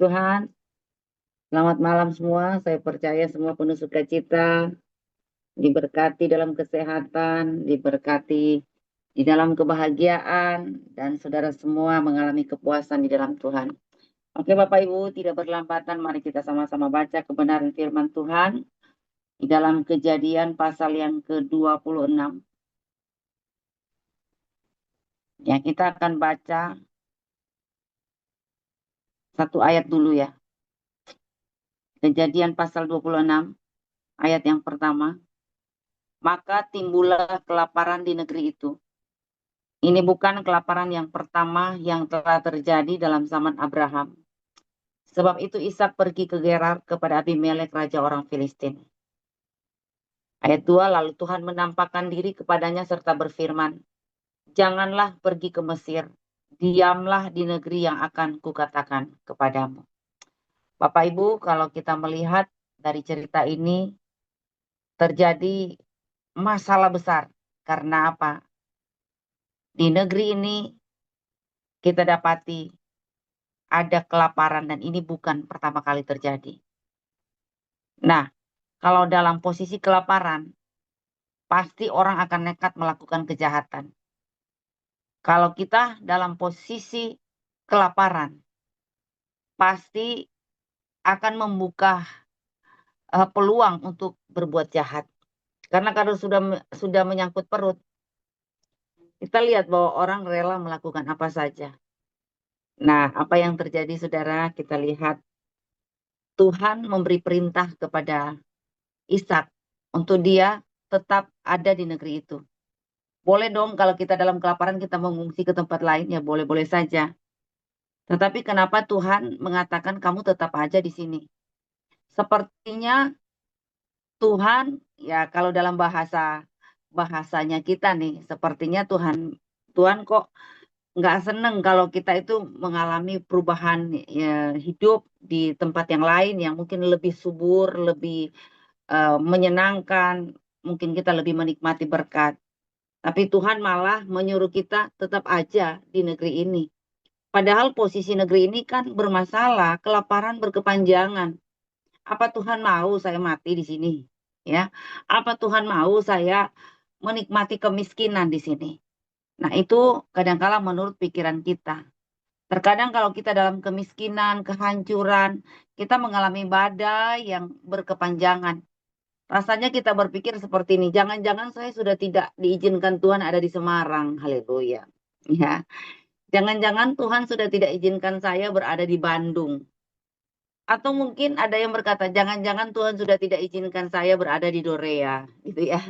Tuhan, selamat malam semua. Saya percaya semua penuh sukacita, diberkati dalam kesehatan, diberkati di dalam kebahagiaan, dan saudara semua mengalami kepuasan di dalam Tuhan. Oke Bapak Ibu, tidak berlambatan, mari kita sama-sama baca kebenaran firman Tuhan di dalam Kejadian pasal yang ke-26. Ya, kita akan baca satu ayat dulu ya. Kejadian pasal 26, ayat yang pertama. Maka timbullah kelaparan di negeri itu. Ini bukan kelaparan yang pertama yang telah terjadi dalam zaman Abraham. Sebab itu Ishak pergi ke Gerar kepada Abimelek, raja orang Filistin. Ayat 2, lalu Tuhan menampakkan diri kepadanya serta berfirman, janganlah pergi ke Mesir, diamlah di negeri yang akan kukatakan kepadamu. Bapak Ibu, kalau kita melihat dari cerita ini, terjadi masalah besar. Karena apa? Di negeri ini kita dapati ada kelaparan dan ini bukan pertama kali terjadi. Nah, kalau dalam posisi kelaparan, pasti orang akan nekat melakukan kejahatan. Kalau kita dalam posisi kelaparan, pasti akan membuka peluang untuk berbuat jahat. Karena kalau sudah menyangkut perut, kita lihat bahwa orang rela melakukan apa saja. Nah, apa yang terjadi saudara? Kita lihat Tuhan memberi perintah kepada Ishak untuk dia tetap ada di negeri itu. Boleh dong kalau kita dalam kelaparan kita mengungsi ke tempat lain, ya boleh-boleh saja. Tetapi kenapa Tuhan mengatakan kamu tetap aja di sini? Sepertinya Tuhan, ya kalau dalam bahasanya kita nih, sepertinya Tuhan kok nggak seneng kalau kita itu mengalami perubahan ya, hidup di tempat yang lain yang mungkin lebih subur, lebih menyenangkan, mungkin kita lebih menikmati berkat. Tapi Tuhan malah menyuruh kita tetap aja di negeri ini. Padahal posisi negeri ini kan bermasalah, kelaparan berkepanjangan. Apa Tuhan mau saya mati di sini? Ya, apa Tuhan mau saya menikmati kemiskinan di sini? Nah, itu kadangkala menurut pikiran kita. Terkadang kalau kita dalam kemiskinan, kehancuran, kita mengalami badai yang berkepanjangan. Rasanya kita berpikir seperti ini, jangan-jangan saya sudah tidak diizinkan Tuhan ada di Semarang, haleluya. Ya, jangan-jangan Tuhan sudah tidak izinkan saya berada di Bandung. Atau mungkin ada yang berkata, jangan-jangan Tuhan sudah tidak izinkan saya berada di Dorea, gitu ya.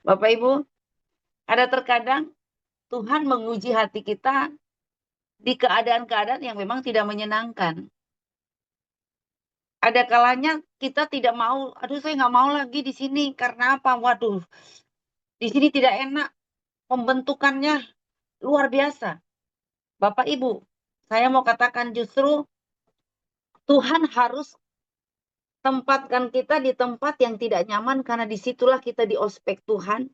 Bapak Ibu, ada terkadang Tuhan menguji hati kita di keadaan-keadaan yang memang tidak menyenangkan. Ada kalanya kita tidak mau, aduh saya nggak mau lagi di sini, karena apa? Waduh, di sini tidak enak, pembentukannya luar biasa. Bapak Ibu, saya mau katakan justru Tuhan harus tempatkan kita di tempat yang tidak nyaman karena disitulah kita diospek Tuhan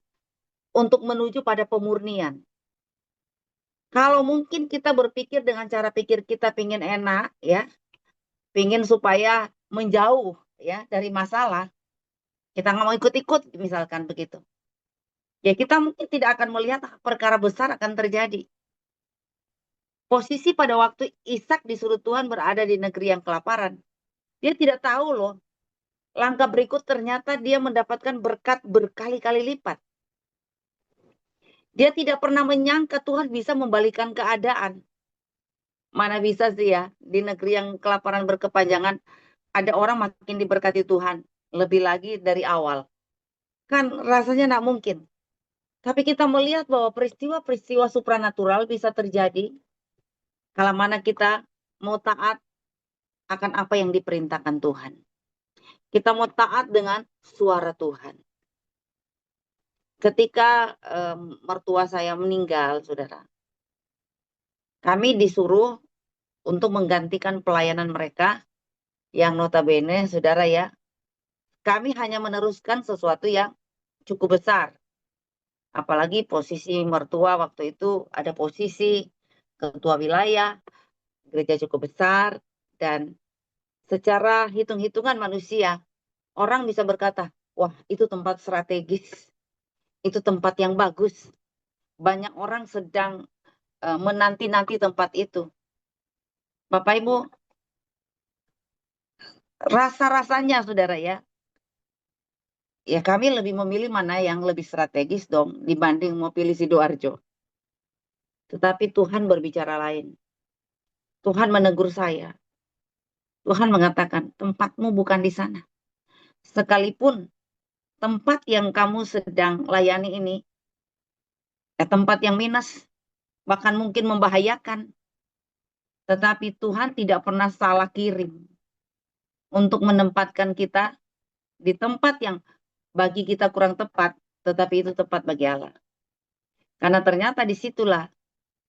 untuk menuju pada pemurnian. Kalau mungkin kita berpikir dengan cara pikir kita pingin enak ya, pingin supaya menjauh ya dari masalah, kita nggak mau ikut-ikut misalkan begitu. Ya kita mungkin tidak akan melihat perkara besar akan terjadi. Posisi pada waktu Ishak disuruh Tuhan berada di negeri yang kelaparan, dia tidak tahu loh. Langkah berikut ternyata dia mendapatkan berkat berkali-kali lipat. Dia tidak pernah menyangka Tuhan bisa membalikan keadaan. Mana bisa sih ya, di negeri yang kelaparan berkepanjangan, ada orang makin diberkati Tuhan. Lebih lagi dari awal. Kan rasanya tidak mungkin. Tapi kita melihat bahwa peristiwa-peristiwa supranatural bisa terjadi kalau mana kita mau taat akan apa yang diperintahkan Tuhan. Kita mau taat dengan suara Tuhan. Ketika mertua saya meninggal, saudara, kami disuruh untuk menggantikan pelayanan mereka yang notabene, saudara ya, kami hanya meneruskan sesuatu yang cukup besar. Apalagi posisi mertua waktu itu ada posisi ketua wilayah, gereja cukup besar, Dan secara hitung-hitungan manusia, orang bisa berkata, wah itu tempat strategis, itu tempat yang bagus. Banyak orang sedang menanti-nanti tempat itu. Bapak Ibu, rasa-rasanya saudara ya kami lebih memilih mana yang lebih strategis dong dibanding mau pilih Sidoarjo. Tetapi Tuhan berbicara lain. Tuhan menegur saya. Tuhan mengatakan, tempatmu bukan di sana. Sekalipun tempat yang kamu sedang layani ini, tempat yang minus, bahkan mungkin membahayakan. Tetapi Tuhan tidak pernah salah kirim untuk menempatkan kita di tempat yang bagi kita kurang tepat, tetapi itu tepat bagi Allah. Karena ternyata disitulah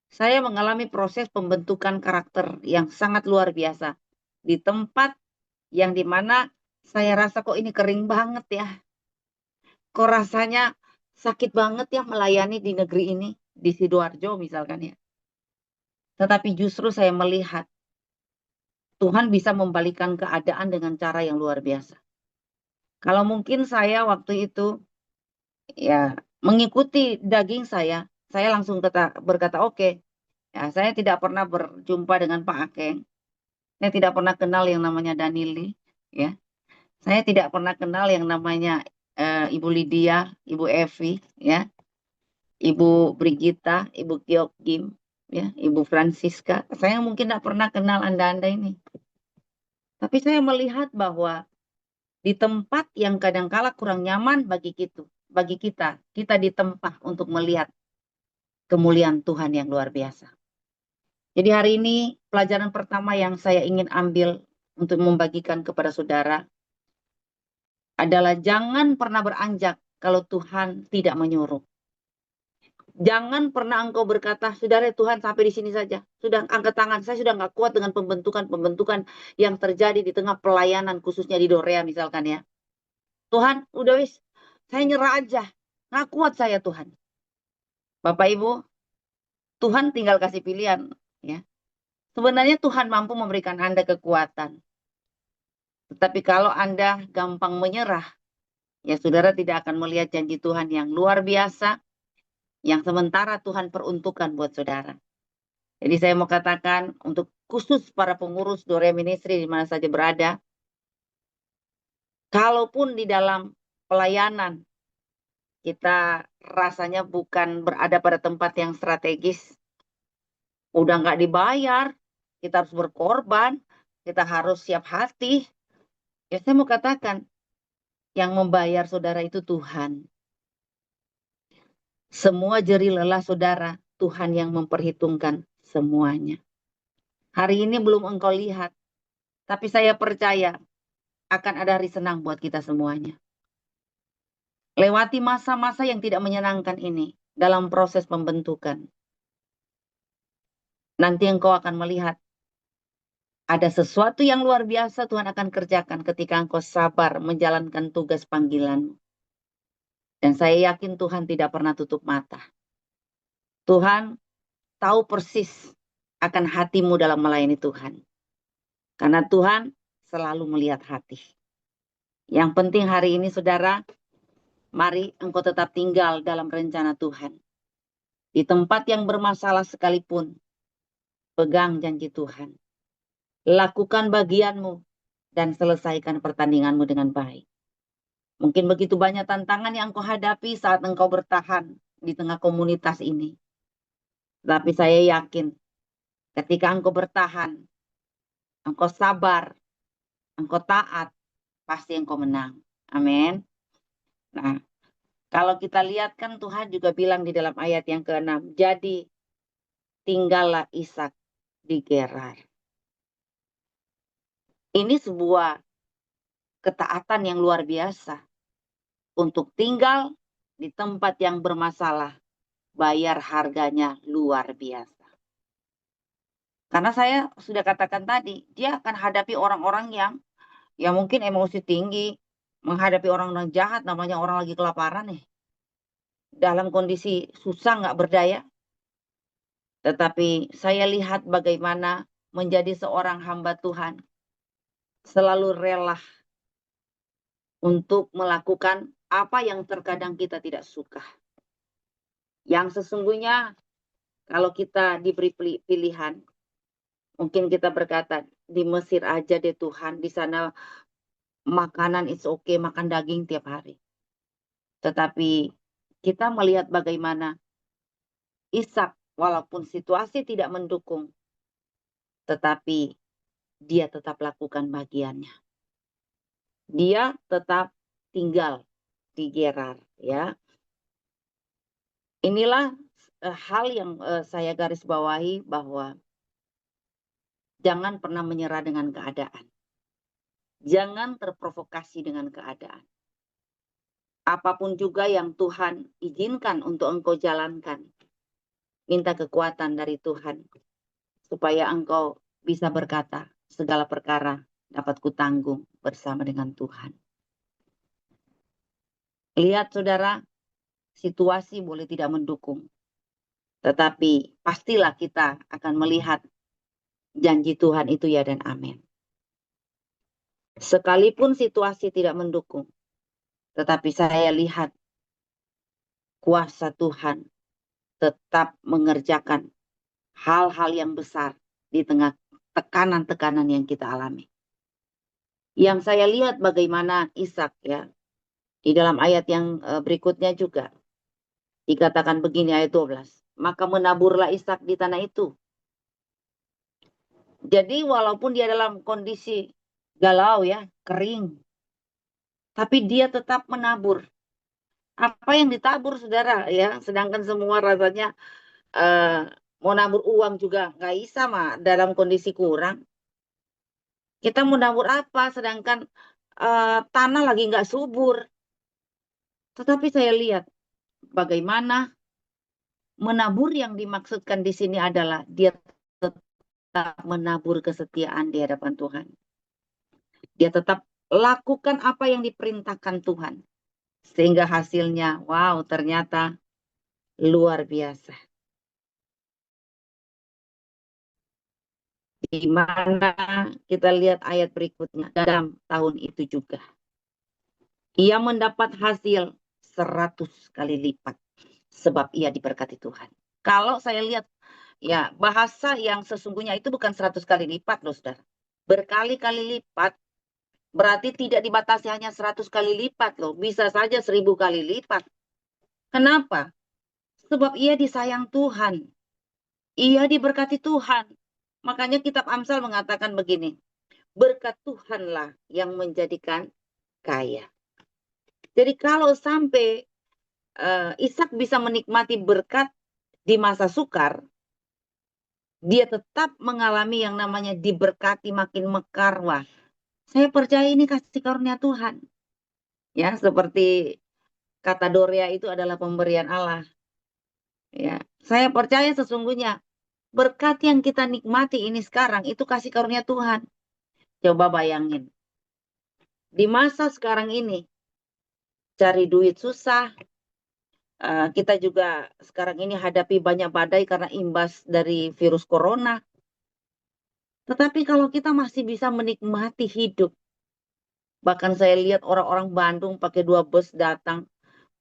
saya mengalami proses pembentukan karakter yang sangat luar biasa. Di tempat yang dimana saya rasa kok ini kering banget ya. Kok rasanya sakit banget ya melayani di negeri ini, di Sidoarjo misalkan ya. Tetapi justru saya melihat Tuhan bisa membalikan keadaan dengan cara yang luar biasa. Kalau mungkin saya waktu itu ya mengikuti daging saya langsung berkata oke. Ya, saya tidak pernah berjumpa dengan Pak Akeng. Saya tidak pernah kenal yang namanya Danili, ya. Saya tidak pernah kenal yang namanya Ibu Lydia, Ibu Evi, ya, Ibu Brigita, Ibu Kiok Kim, ya, Ibu Francisca. Saya mungkin tidak pernah kenal Anda-Anda ini. Tapi saya melihat bahwa di tempat yang kadangkala kurang nyaman bagi kita ditempa untuk melihat kemuliaan Tuhan yang luar biasa. Jadi hari ini pelajaran pertama yang saya ingin ambil untuk membagikan kepada saudara adalah jangan pernah beranjak kalau Tuhan tidak menyuruh. Jangan pernah engkau berkata, saudara Tuhan sampai di sini saja. Sudah angkat tangan, saya sudah nggak kuat dengan pembentukan yang terjadi di tengah pelayanan khususnya di Dorea misalkan ya. Tuhan, udah wis, saya nyerah aja. Nggak kuat saya Tuhan. Bapak Ibu, Tuhan tinggal kasih pilihan ya. Sebenarnya Tuhan mampu memberikan Anda kekuatan. Tetapi kalau Anda gampang menyerah, ya saudara tidak akan melihat janji Tuhan yang luar biasa, yang sementara Tuhan peruntukkan buat saudara. Jadi saya mau katakan untuk khusus para pengurus Dorea Ministry di mana saja berada, kalaupun di dalam pelayanan kita rasanya bukan berada pada tempat yang strategis, udah nggak dibayar, kita harus berkorban, kita harus siap hati. Ya saya mau katakan, yang membayar saudara itu Tuhan. Semua jerih lelah saudara, Tuhan yang memperhitungkan semuanya. Hari ini belum engkau lihat, tapi saya percaya akan ada hari senang buat kita semuanya. Lewati masa-masa yang tidak menyenangkan ini dalam proses pembentukan. Nanti engkau akan melihat ada sesuatu yang luar biasa Tuhan akan kerjakan ketika engkau sabar menjalankan tugas panggilan. Dan saya yakin Tuhan tidak pernah tutup mata. Tuhan tahu persis akan hatimu dalam melayani Tuhan. Karena Tuhan selalu melihat hati. Yang penting hari ini saudara, mari engkau tetap tinggal dalam rencana Tuhan. Di tempat yang bermasalah sekalipun, pegang janji Tuhan. Lakukan bagianmu dan selesaikan pertandinganmu dengan baik. Mungkin begitu banyak tantangan yang engkau hadapi saat engkau bertahan di tengah komunitas ini. Tapi saya yakin ketika engkau bertahan, engkau sabar, engkau taat, pasti engkau menang. Amin. Nah, kalau kita lihat kan Tuhan juga bilang di dalam ayat yang ke-6, jadi tinggallah Ishak di Gerar. Ini sebuah ketaatan yang luar biasa. Untuk tinggal di tempat yang bermasalah, bayar harganya luar biasa. Karena saya sudah katakan tadi, dia akan hadapi orang-orang yang mungkin emosi tinggi, menghadapi orang-orang jahat, namanya orang lagi kelaparan nih. Dalam kondisi susah nggak berdaya. Tetapi saya lihat bagaimana menjadi seorang hamba Tuhan selalu rela untuk melakukan apa yang terkadang kita tidak suka. Yang sesungguhnya kalau kita diberi pilihan, mungkin kita berkata, di Mesir aja deh Tuhan, di sana makanan it's okay, makan daging tiap hari. Tetapi kita melihat bagaimana Ishak, walaupun situasi tidak mendukung, tetapi dia tetap lakukan bagiannya. Dia tetap tinggal di Gerar, ya. Inilah hal yang saya garis bawahi, bahwa jangan pernah menyerah dengan keadaan. Jangan terprovokasi dengan keadaan. Apapun juga yang Tuhan izinkan untuk engkau jalankan, minta kekuatan dari Tuhan, supaya engkau bisa berkata, segala perkara dapat kutanggung bersama dengan Tuhan. Lihat saudara, situasi boleh tidak mendukung, tetapi pastilah kita akan melihat janji Tuhan itu ya dan amin. Sekalipun situasi tidak mendukung, tetapi saya lihat kuasa Tuhan tetap mengerjakan hal-hal yang besar di tengah tekanan-tekanan yang kita alami. Yang saya lihat bagaimana Ishak, ya, di dalam ayat yang berikutnya juga dikatakan begini, ayat 12. Maka menaburlah Ishak di tanah itu. Jadi walaupun dia dalam kondisi galau, ya, kering, tapi dia tetap menabur. Apa yang ditabur saudara, ya, sedangkan semua rasanya mau nabur uang juga nggak bisa mah dalam kondisi kurang. Kita mau nabur apa sedangkan tanah lagi nggak subur. Tetapi saya lihat bagaimana menabur yang dimaksudkan di sini adalah dia tetap menabur kesetiaan di hadapan Tuhan. Dia tetap lakukan apa yang diperintahkan Tuhan. Sehingga hasilnya, wow, ternyata luar biasa. Di mana kita lihat ayat berikutnya, dalam tahun itu juga ia mendapat hasil 100 kali lipat, sebab ia diberkati Tuhan. Kalau saya lihat, ya, bahasa yang sesungguhnya itu bukan 100 kali lipat loh saudara, berkali-kali lipat. Berarti tidak dibatasi hanya 100 kali lipat loh, bisa saja 1000 kali lipat. Kenapa? Sebab ia disayang Tuhan, ia diberkati Tuhan. Makanya kitab Amsal mengatakan begini, berkat Tuhanlah yang menjadikan kaya. Jadi kalau sampai Ishak bisa menikmati berkat di masa sukar, dia tetap mengalami yang namanya diberkati makin mekar. Wah, saya percaya ini kasih karunia Tuhan. Ya, seperti kata Dorea itu adalah pemberian Allah. Ya, saya percaya sesungguhnya berkat yang kita nikmati ini sekarang itu kasih karunia Tuhan. Coba bayangin, di masa sekarang ini cari duit susah. Kita juga sekarang ini hadapi banyak badai karena imbas dari virus corona. Tetapi kalau kita masih bisa menikmati hidup, bahkan saya lihat orang-orang Bandung pakai 2 bus datang,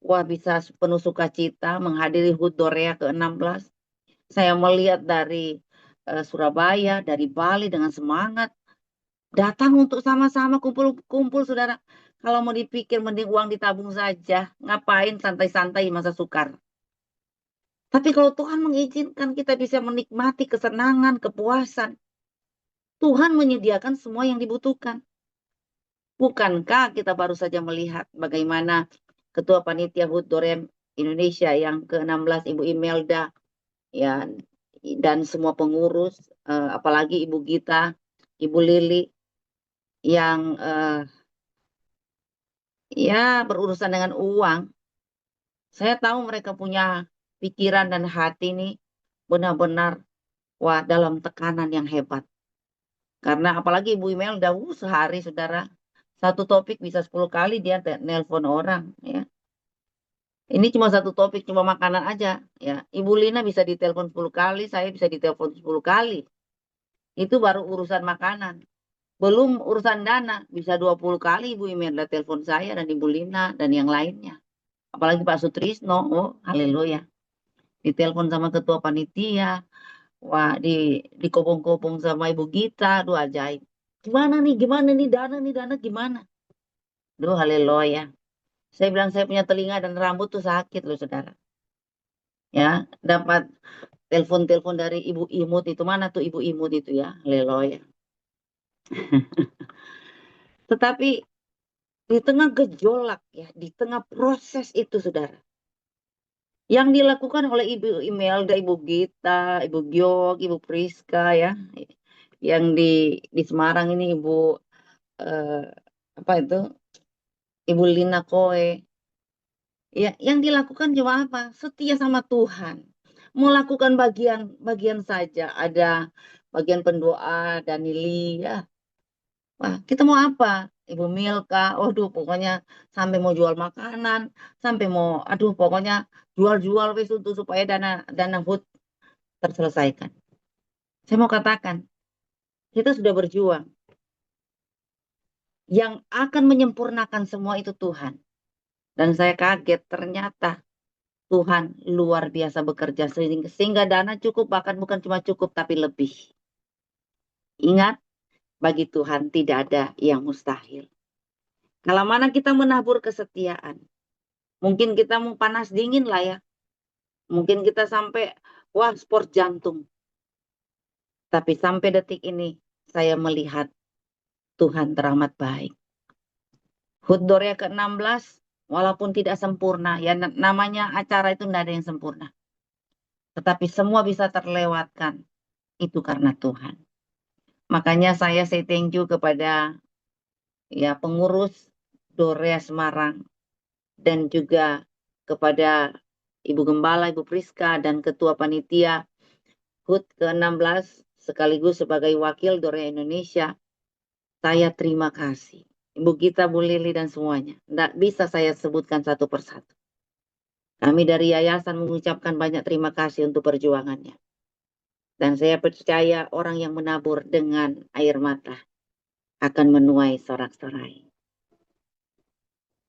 wah, bisa penuh sukacita menghadiri HUT Dorea ke-16. Saya melihat dari Surabaya, dari Bali dengan semangat datang untuk sama-sama kumpul-kumpul saudara. Kalau mau dipikir mending uang ditabung saja, ngapain santai-santai masa sukar. Tapi kalau Tuhan mengizinkan kita bisa menikmati kesenangan, kepuasan, Tuhan menyediakan semua yang dibutuhkan. Bukankah kita baru saja melihat bagaimana Ketua Panitia HUT Dorea Indonesia yang ke-16 Ibu Imelda, ya, dan semua pengurus, apalagi Ibu Gita, Ibu Lili, yang ya berurusan dengan uang. Saya tahu mereka punya pikiran dan hati ini benar-benar, wah, dalam tekanan yang hebat. Karena apalagi Ibu Imelda, sehari saudara, satu topik bisa 10 kali dia nelpon orang, ya. Ini cuma satu topik, cuma makanan aja, ya. Ibu Lina bisa ditelepon 10 kali, saya bisa ditelepon 10 kali. Itu baru urusan makanan. Belum urusan dana. Bisa 20 kali Ibu Imelda telepon saya dan Ibu Lina dan yang lainnya. Apalagi Pak Sutrisno. Oh, haleluya. Ditelepon sama ketua panitia. Wah, dikopong-kopong sama Ibu Gita. Aduh, ajaib. Gimana nih dana gimana? Aduh, haleluya. Saya bilang saya punya telinga dan rambut tuh sakit loh, saudara. Ya, dapat telepon-telepon dari Ibu Imut itu. Mana tuh Ibu Imut itu ya? Haleluya. Tetapi di tengah gejolak ya, di tengah proses itu, saudara, yang dilakukan oleh Ibu Imelda, Ibu Gita, Ibu Giok, Ibu Priska ya, yang di Semarang ini Ibu eh, apa itu, Ibu Lina Koe, ya, yang dilakukan cuma apa? Setia sama Tuhan, mau lakukan bagian saja. Ada bagian pendoa dan Nili ya. Wah, kita mau apa? Ibu Milka, waduh, pokoknya sampai mau jual makanan, sampai mau, aduh, pokoknya jual-jual wis untuk supaya dana dana HUT terselesaikan. Saya mau katakan, kita sudah berjuang. Yang akan menyempurnakan semua itu Tuhan. Dan saya kaget, ternyata Tuhan luar biasa bekerja sehingga dana cukup, bahkan bukan cuma cukup tapi lebih. Ingat, bagi Tuhan tidak ada yang mustahil. Kalau mana kita menabur kesetiaan, mungkin kita mau panas dingin lah ya. Mungkin kita sampai, wah, sport jantung. Tapi sampai detik ini, saya melihat Tuhan teramat baik. HUT Dorea ke-16, walaupun tidak sempurna, ya namanya acara itu tidak ada yang sempurna. Tetapi semua bisa terlewatkan, itu karena Tuhan. Makanya saya say thank you kepada ya pengurus Dorea Semarang dan juga kepada Ibu Gembala, Ibu Priska, dan Ketua Panitia HUT ke-16 sekaligus sebagai wakil Dorea Indonesia. Saya terima kasih. Ibu Gita, Bu Lili, dan semuanya. Tidak bisa saya sebutkan satu persatu. Kami dari yayasan mengucapkan banyak terima kasih untuk perjuangannya. Dan saya percaya orang yang menabur dengan air mata akan menuai sorak-sorai.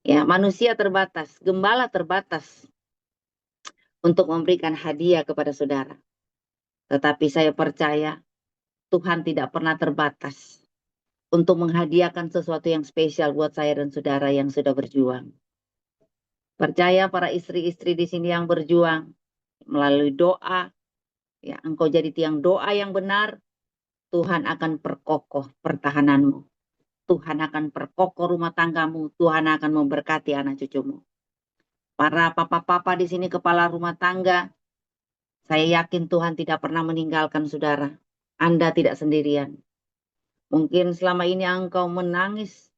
Ya, manusia terbatas, gembala terbatas untuk memberikan hadiah kepada saudara. Tetapi saya percaya Tuhan tidak pernah terbatas untuk menghadiahkan sesuatu yang spesial buat saya dan saudara yang sudah berjuang. Percaya para istri-istri di sini yang berjuang melalui doa, ya, engkau jadi tiang doa yang benar, Tuhan akan perkokoh pertahananmu. Tuhan akan perkokoh rumah tanggamu. Tuhan akan memberkati anak cucumu. Para papa-papa di sini kepala rumah tangga, saya yakin Tuhan tidak pernah meninggalkan saudara. Anda tidak sendirian. Mungkin selama ini engkau menangis,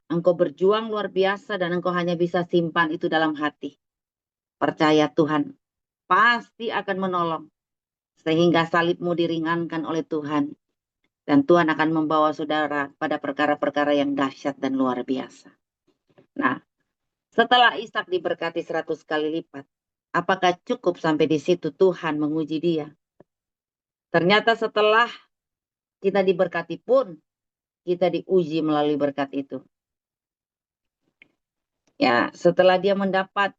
engkau berjuang luar biasa dan engkau hanya bisa simpan itu dalam hati. Percaya Tuhan pasti akan menolong sehingga salibmu diringankan oleh Tuhan. Dan Tuhan akan membawa saudara pada perkara-perkara yang dahsyat dan luar biasa. Nah, setelah Ishak diberkati 100 kali lipat, apakah cukup sampai di situ Tuhan menguji dia? Ternyata setelah kita diberkati pun, kita diuji melalui berkat itu. Ya, setelah dia mendapat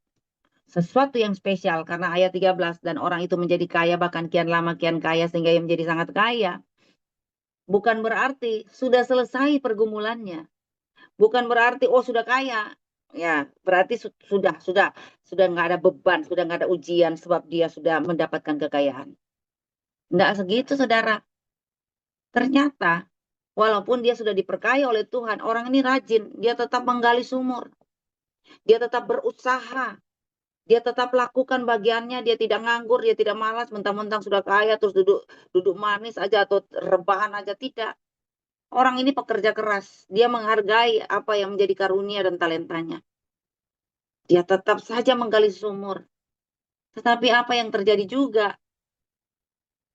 sesuatu yang spesial, karena ayat 13, dan orang itu menjadi kaya, bahkan kian lama kian kaya, sehingga ia menjadi sangat kaya. Bukan berarti sudah selesai pergumulannya. Bukan berarti, oh sudah kaya. Ya, berarti sudah nggak ada beban, sudah nggak ada ujian, sebab dia sudah mendapatkan kekayaan. Nggak segitu, saudara. Ternyata, walaupun dia sudah diperkaya oleh Tuhan, orang ini rajin, dia tetap menggali sumur. Dia tetap berusaha. Dia tetap lakukan bagiannya, dia tidak nganggur, dia tidak malas, mentang-mentang sudah kaya, terus duduk manis aja atau rebahan aja, tidak. Orang ini pekerja keras, dia menghargai apa yang menjadi karunia dan talentanya. Dia tetap saja menggali sumur. Tetapi apa yang terjadi juga,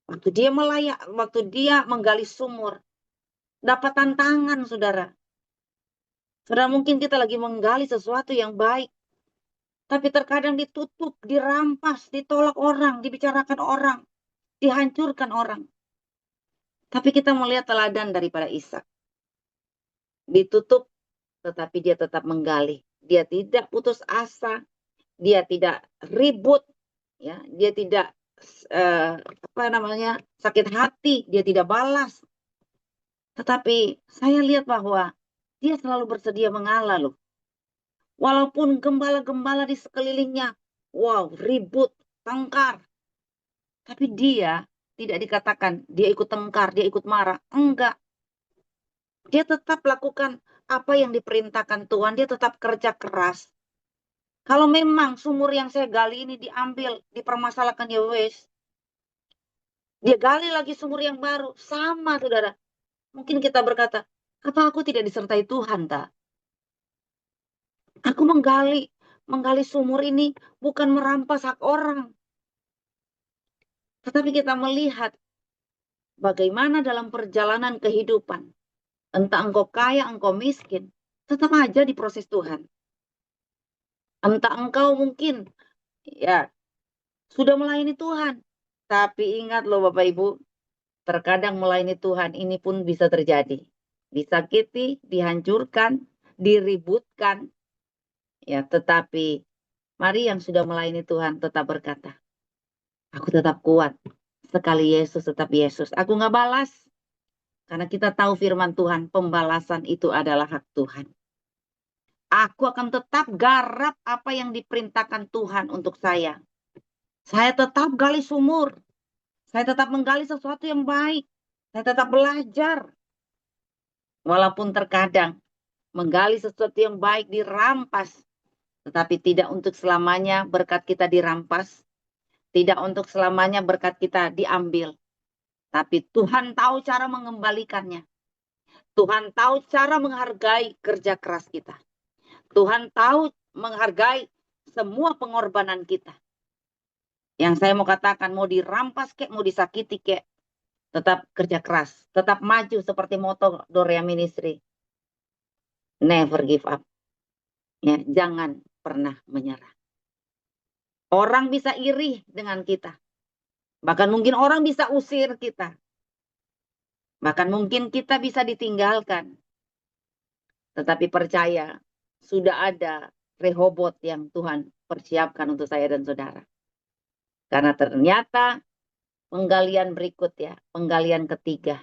waktu dia menggali sumur, dapat tantangan, saudara. Saudara, mungkin kita lagi menggali sesuatu yang baik, tapi terkadang ditutup, dirampas, ditolak orang, dibicarakan orang, dihancurkan orang. Tapi kita melihat teladan daripada Ishak. Ditutup, tetapi dia tetap menggali. Dia tidak putus asa, dia tidak ribut, ya, dia tidak sakit hati, dia tidak balas. Tetapi saya lihat bahwa dia selalu bersedia mengalah loh. Walaupun gembala-gembala di sekelilingnya, wow, ribut, tengkar. Tapi dia tidak dikatakan dia ikut tengkar, dia ikut marah. Enggak. Dia tetap lakukan apa yang diperintahkan Tuhan, dia tetap kerja keras. Kalau memang sumur yang saya gali ini diambil, dipermasalahkan, ya wes. Dia gali lagi sumur yang baru, sama saudara. Mungkin kita berkata, apa aku tidak disertai Tuhan, tak? Aku menggali sumur ini bukan merampas hak orang. Tetapi kita melihat bagaimana dalam perjalanan kehidupan. Entah engkau kaya, engkau miskin, tetap aja diproses Tuhan. Entah engkau mungkin ya sudah melayani Tuhan. Tapi ingat loh Bapak Ibu, terkadang melayani Tuhan ini pun bisa terjadi. Disakiti, dihancurkan, diributkan. Ya, tetapi mari yang sudah melayani Tuhan tetap berkata, aku tetap kuat. Sekali Yesus tetap Yesus. Aku nggak balas. Karena kita tahu firman Tuhan, pembalasan itu adalah hak Tuhan. Aku akan tetap garap apa yang diperintahkan Tuhan untuk saya. Saya tetap gali sumur. Saya tetap menggali sesuatu yang baik. Saya tetap belajar. Walaupun terkadang menggali sesuatu yang baik dirampas. Tetapi tidak untuk selamanya berkat kita dirampas. Tidak untuk selamanya berkat kita diambil. Tapi Tuhan tahu cara mengembalikannya. Tuhan tahu cara menghargai kerja keras kita. Tuhan tahu menghargai semua pengorbanan kita. Yang saya mau katakan, mau dirampas kek, mau disakiti kek, tetap kerja keras, tetap maju seperti moto Dorea Ministry. Never give up. Ya, jangan pernah menyerah. Orang bisa iri dengan kita. Bahkan mungkin orang bisa usir kita. Bahkan mungkin kita bisa ditinggalkan. Tetapi percaya, sudah ada Rehobot yang Tuhan persiapkan untuk saya dan saudara. Karena ternyata penggalian berikut ya, penggalian ketiga.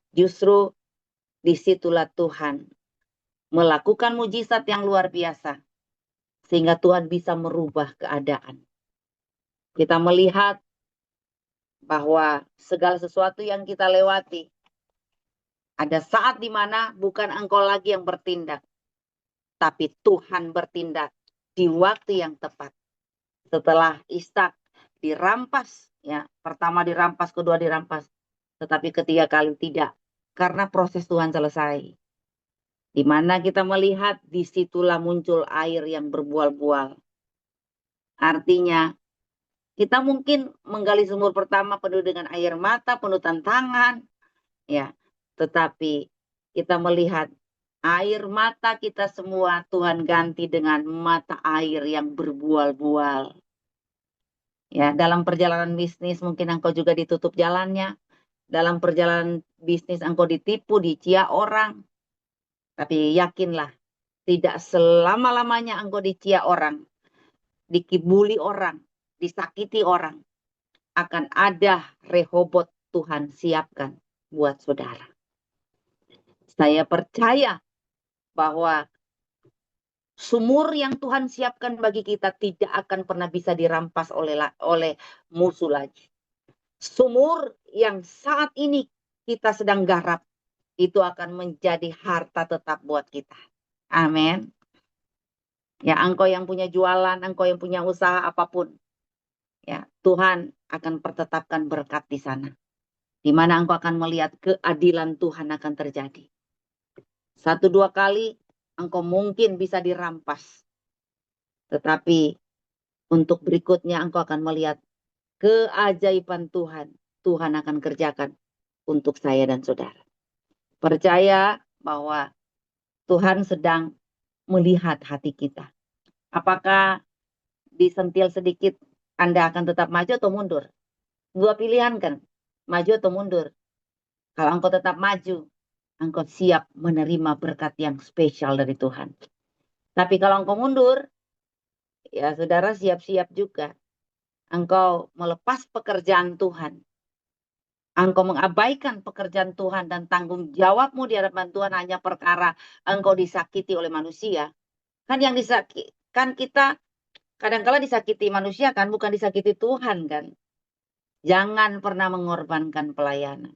Justru disitulah Tuhan melakukan mujizat yang luar biasa. Sehingga Tuhan bisa merubah keadaan. Kita melihat bahwa segala sesuatu yang kita lewati, ada saat di mana bukan engkau lagi yang bertindak. Tapi Tuhan bertindak di waktu yang tepat. Setelah Ishak dirampas, ya, pertama dirampas, kedua dirampas, tetapi ketiga kali tidak, karena proses Tuhan selesai. Di mana kita melihat disitulah muncul air yang berbual-bual. Artinya kita mungkin menggali sumur pertama penuh dengan air mata, penuh tantangan, ya, tetapi kita melihat air mata kita semua Tuhan ganti dengan mata air yang berbual-bual. Ya, dalam perjalanan bisnis mungkin engkau juga ditutup jalannya. Dalam perjalanan bisnis engkau ditipu, dicia orang. Tapi yakinlah, tidak selama-lamanya engkau dicia orang, dikibuli orang, disakiti orang. Akan ada Rehobot Tuhan siapkan buat saudara. Saya percaya bahwa sumur yang Tuhan siapkan bagi kita tidak akan pernah bisa dirampas oleh musuh lagi. Sumur yang saat ini kita sedang garap, itu akan menjadi harta tetap buat kita. Amin. Ya, engkau yang punya jualan, engkau yang punya usaha apapun, ya, Tuhan akan pertetapkan berkat di sana. Di mana engkau akan melihat keadilan Tuhan akan terjadi. 1-2 kali engkau mungkin bisa dirampas. Tetapi untuk berikutnya engkau akan melihat keajaiban Tuhan. Tuhan akan kerjakan untuk saya dan saudara. Percaya bahwa Tuhan sedang melihat hati kita. Apakah disentil sedikit Anda akan tetap maju atau mundur? 2 pilihan kan. Maju atau mundur? Kalau engkau tetap maju, engkau siap menerima berkat yang spesial dari Tuhan. Tapi kalau engkau mundur, ya saudara siap-siap juga. Engkau melepas pekerjaan Tuhan. Engkau mengabaikan pekerjaan Tuhan dan tanggung jawabmu di hadapan Tuhan hanya perkara engkau disakiti oleh manusia. Kan yang disakiti, kan kita kadang-kala disakiti manusia kan, bukan disakiti Tuhan kan. Jangan pernah mengorbankan pelayanan.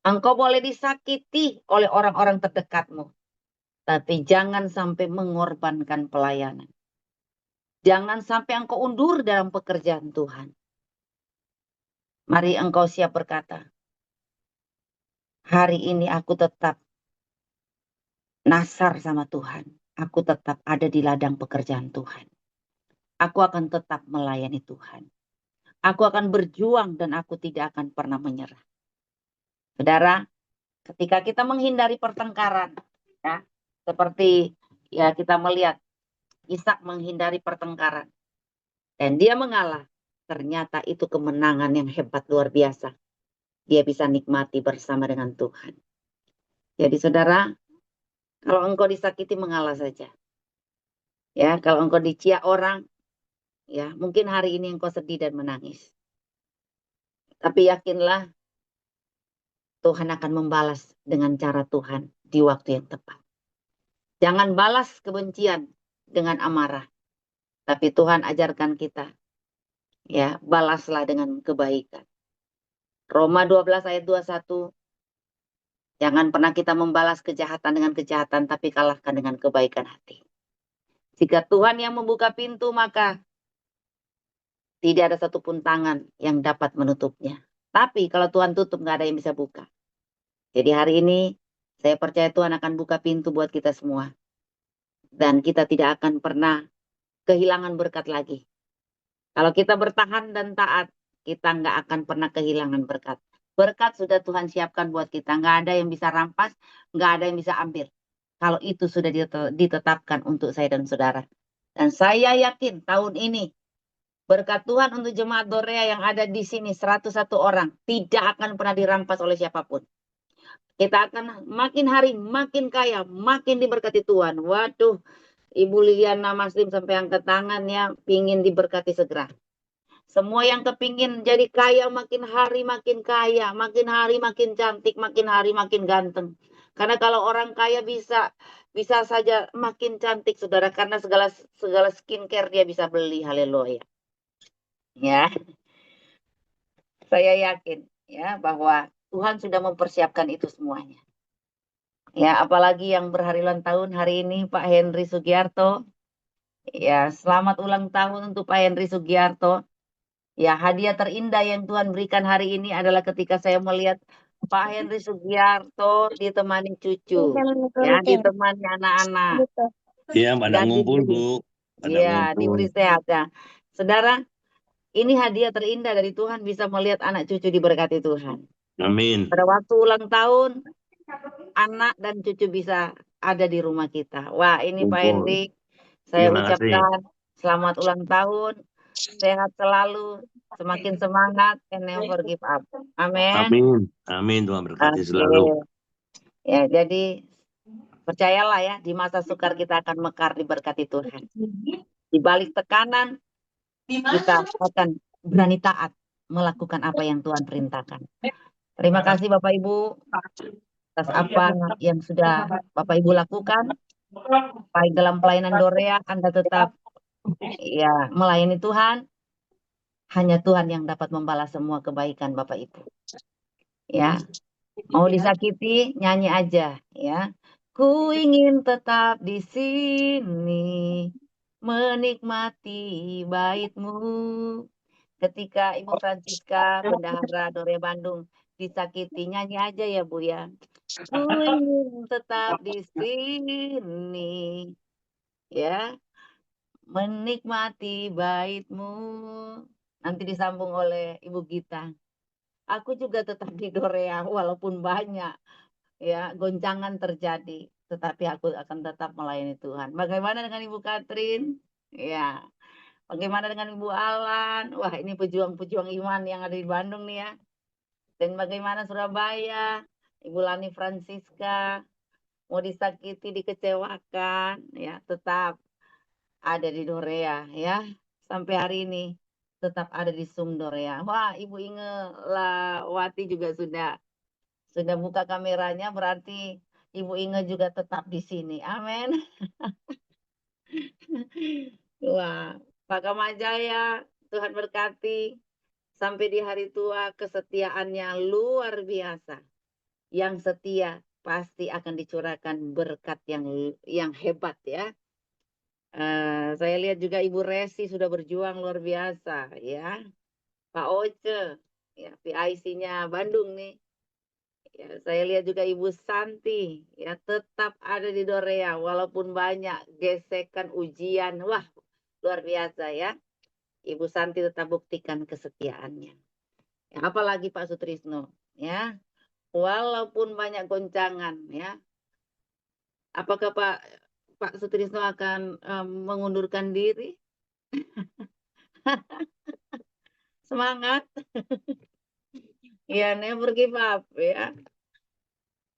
Engkau boleh disakiti oleh orang-orang terdekatmu, tapi jangan sampai mengorbankan pelayanan. Jangan sampai engkau undur dalam pekerjaan Tuhan. Mari engkau siap berkata, hari ini aku tetap nasar sama Tuhan. Aku tetap ada di ladang pekerjaan Tuhan. Aku akan tetap melayani Tuhan. Aku akan berjuang dan aku tidak akan pernah menyerah. Saudara, ketika kita menghindari pertengkaran, ya, seperti ya kita melihat Ishak menghindari pertengkaran dan dia mengalah, ternyata itu kemenangan yang hebat luar biasa. Dia bisa nikmati bersama dengan Tuhan. Jadi saudara, kalau engkau disakiti mengalah saja. Ya, kalau engkau dicia orang, ya mungkin hari ini engkau sedih dan menangis. Tapi yakinlah Tuhan akan membalas dengan cara Tuhan di waktu yang tepat. Jangan balas kebencian dengan amarah. Tapi Tuhan ajarkan kita, ya balaslah dengan kebaikan. Roma 12 ayat 21, jangan pernah kita membalas kejahatan dengan kejahatan, tapi kalahkan dengan kebaikan hati. Jika Tuhan yang membuka pintu, maka tidak ada satupun tangan yang dapat menutupnya. Tapi kalau Tuhan tutup, nggak ada yang bisa buka. Jadi hari ini, saya percaya Tuhan akan buka pintu buat kita semua. Dan kita tidak akan pernah kehilangan berkat lagi. Kalau kita bertahan dan taat, kita nggak akan pernah kehilangan berkat. Berkat sudah Tuhan siapkan buat kita. Nggak ada yang bisa rampas, nggak ada yang bisa ambil. Kalau itu sudah ditetapkan untuk saya dan saudara. Dan saya yakin tahun ini, berkat Tuhan untuk jemaat Dorea yang ada di sini 101 orang tidak akan pernah dirampas oleh siapapun. Kita akan makin hari makin kaya, makin diberkati Tuhan. Waduh, Ibu Liliana Maslim sampai angkat tangan ya, pingin diberkati segera. Semua yang kepingin jadi kaya makin hari makin kaya, makin hari makin cantik, makin hari makin ganteng. Karena kalau orang kaya bisa saja makin cantik, saudara, karena segala skincare dia bisa beli. Haleluya. Ya, saya yakin ya bahwa Tuhan sudah mempersiapkan itu semuanya. Ya, apalagi yang berhari ulang tahun hari ini Pak Henry Sugiarto. Ya, selamat ulang tahun untuk Pak Henry Sugiarto. Ya, hadiah terindah yang Tuhan berikan hari ini adalah ketika saya melihat Pak Henry Sugiarto ditemani cucu, ya, ditemani anak-anak, Iya, pada dan ngumpul, Bu. Pada ya, ngumpul. diberi sehat ya. Saudara, ini hadiah terindah dari Tuhan bisa melihat anak cucu diberkati Tuhan. Amin. Pada waktu ulang tahun, anak dan cucu bisa ada di rumah kita. Wah, ini Pak Henry, saya Terima kasih. ucapkan selamat ulang tahun, sehat selalu, semakin semangat, and never give up. Amin. Amin. Amin, Tuhan berkati selalu. Ya, jadi percayalah ya, di masa sukar kita akan mekar diberkati Tuhan. Di balik tekanan, kita akan berani taat melakukan apa yang Tuhan perintahkan. Terima kasih Bapak Ibu atas apa yang sudah Bapak Ibu lakukan. Baik dalam pelayanan Dorea, Anda tetap ya melayani Tuhan. Hanya Tuhan yang dapat membalas semua kebaikan Bapak Ibu. Ya, mau disakiti, nyanyi aja ya. Ku ingin tetap di sini, menikmati bait-Mu. Ketika Ibu Francisca, Bendahara Dorea Bandung, disakiti, nyanyi aja ya Bu ya. Ku ingin tetap di sini, ya, menikmati bait-Mu. Nanti disambung oleh Ibu Gita. Aku juga tetap di Dorea, walaupun banyak ya goncangan terjadi, tetapi aku akan tetap melayani Tuhan. Bagaimana dengan Ibu Katrin? Ya, bagaimana dengan Ibu Alan? Wah, ini pejuang-pejuang iman yang ada di Bandung nih ya. Dan bagaimana Surabaya, Ibu Lani Francisca, mau disakiti, dikecewakan, ya tetap ada di Dorea, ya. Sampai hari ini tetap ada di Sum Dorea. Wah, Ibu Inge Lawati juga sudah buka kameranya, berarti Ibu Inge juga tetap di sini. Amin. Wah, Pak Kamajaya, Tuhan berkati. Sampai di hari tua kesetiaannya luar biasa. Yang setia pasti akan dicurahkan berkat yang hebat ya. Saya lihat juga Ibu Resi sudah berjuang luar biasa ya. Pak Oce, ya PIC-nya Bandung nih. Ya, saya lihat juga Ibu Santi ya tetap ada di Dorea walaupun banyak gesekan ujian. Wah, luar biasa ya. Ibu Santi tetap buktikan kesetiaannya. Ya, apalagi Pak Sutrisno ya. Walaupun banyak goncangan ya. Apakah Pak Sutrisno akan mengundurkan diri? Semangat. Ya, never give up ya.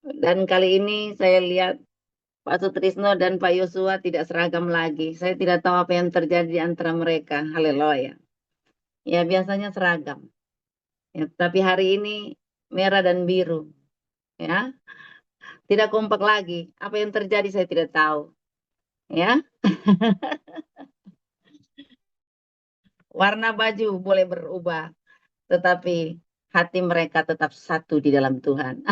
Dan kali ini saya lihat Pak Sutrisno dan Pak Yosua tidak seragam lagi. Saya tidak tahu apa yang terjadi di antara mereka. Haleluya. Ya, biasanya seragam. Ya, tapi hari ini merah dan biru. Ya, tidak kompak lagi. Apa yang terjadi saya tidak tahu. Ya, warna baju boleh berubah, tetapi hati mereka tetap satu di dalam Tuhan.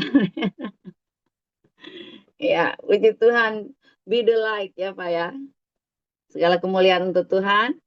Ya, puji Tuhan. Be the light ya Pak ya. Segala kemuliaan untuk Tuhan.